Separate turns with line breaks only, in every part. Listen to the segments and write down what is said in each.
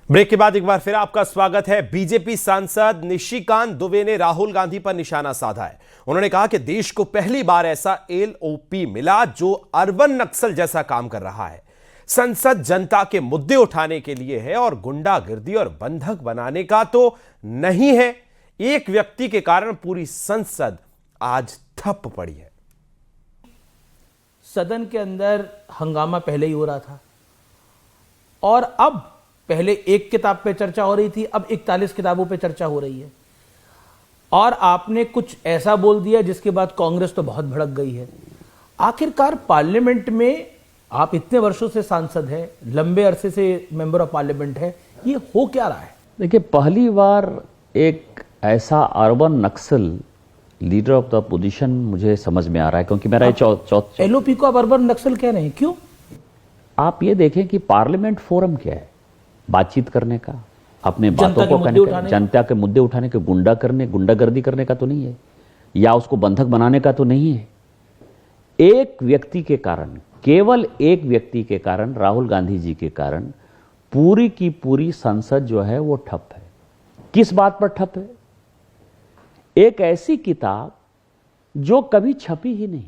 Break के बाद एक बार फिर आपका स्वागत है। बीजेपी सांसद निशिकांत दुबे ने राहुल गांधी पर निशाना साधा है। उन्होंने कहा कि देश को पहली बार ऐसा एलओपी मिला जो अर्बन नक्सल जैसा काम कर रहा है। संसद जनता के मुद्दे उठाने के लिए है और गुंडागिर्दी और बंधक बनाने का तो नहीं है। एक व्यक्ति के कारण पूरी संसद आज ठप पड़ी है।
सदन के अंदर हंगामा पहले ही हो रहा था और अब पहले एक किताब पे चर्चा हो रही थी, अब 41 किताबों पे चर्चा हो रही है। और आपने कुछ ऐसा बोल दिया जिसके बाद कांग्रेस तो बहुत भड़क गई है। आखिरकार पार्लियामेंट में आप इतने वर्षों से सांसद हैं, लंबे अरसे से मेंबर ऑफ पार्लियामेंट है, ये हो क्या रहा है?
देखिए, पहली बार एक ऐसा urban Naxal leader of the position मुझे समझ में आ रहा है, क्योंकि मेरा
एलओपी को आप अर्बन नक्सल कह रहे हैं, क्यों?
आप ये देखें कि पार्लियामेंट फोरम क्या है, बातचीत करने का, अपने बातों को कहने का, जनता के मुद्दे उठाने के, गुंडागर्दी करने का तो नहीं है, या उसको बंधक बनाने का तो नहीं है। एक व्यक्ति के कारण, केवल एक व्यक्ति के कारण, राहुल गांधी जी के कारण पूरी की पूरी संसद जो है वो ठप है। किस बात पर ठप है? एक ऐसी किताब जो कभी छपी ही नहीं।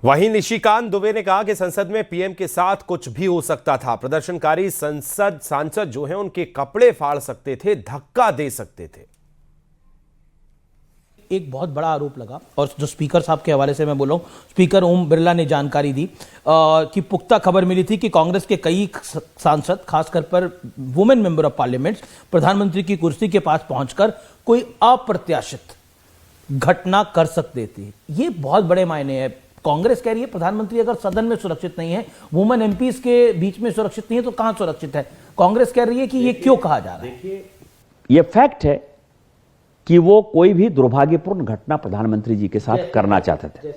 वहीं निशिकांत दुबे ने कहा कि संसद में पीएम के साथ कुछ भी हो सकता था। प्रदर्शनकारी सांसद जो हैं उनके कपड़े फाड़ सकते थे, धक्का दे सकते थे।
एक बहुत बड़ा आरोप लगा और जो स्पीकर साहब के हवाले से मैं बोल रहा हूं, स्पीकर ओम बिरला ने जानकारी दी कि पुख्ता खबर मिली थी कि कांग्रेस के कई सांसद, खासकर पर वुमेन मेंबर ऑफ पार्लियामेंट, प्रधानमंत्री की कुर्सी के पास पहुंचकर कोई अप्रत्याशित घटना कर सकते थे। ये बहुत बड़े मायने हैं। कांग्रेस कह रही है प्रधानमंत्री अगर सदन में सुरक्षित नहीं है, वुमेन एमपीज के बीच में सुरक्षित नहीं है, तो कहां सुरक्षित है? कांग्रेस कह रही है कि ये क्यों कहा जा रहा है?
ये फैक्ट है कि वो कोई भी दुर्भाग्यपूर्ण घटना प्रधानमंत्री जी के साथ करना चाहते थे।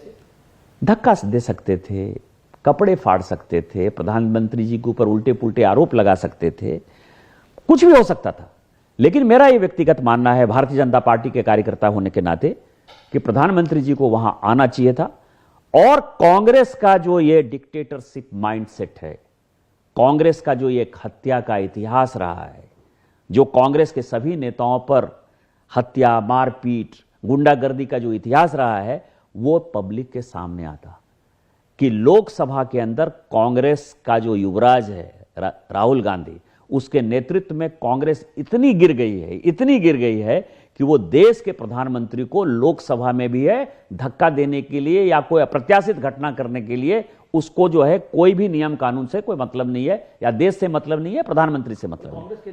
धक्का दे सकते थे, कपड़े फाड़ सकते थे, प्रधानमंत्री जी के ऊपर उल्टे पुल्टे आरोप लगा सकते थे, कुछ भी हो सकता था। लेकिन मेरा ये व्यक्तिगत मानना है, भारतीय जनता पार्टी के कार्यकर्ता होने के नाते, कि प्रधानमंत्री जी को वहां आना चाहिए था। और कांग्रेस का जो ये डिक्टेटरशिप माइंडसेट है, कांग्रेस का जो ये हत्या का इतिहास रहा है, जो कांग्रेस के सभी नेताओं पर हत्या, मारपीट, गुंडागर्दी का जो इतिहास रहा है, वो पब्लिक के सामने आता। कि लोकसभा के अंदर कांग्रेस का जो युवराज है राहुल गांधी, उसके नेतृत्व में कांग्रेस इतनी गिर गई है कि वो देश के प्रधानमंत्री को लोकसभा में भी है धक्का देने के लिए या कोई अप्रत्याशित घटना करने के लिए, उसको जो है कोई भी नियम कानून से कोई मतलब नहीं है, या देश से मतलब नहीं है, प्रधानमंत्री से मतलब नहीं है।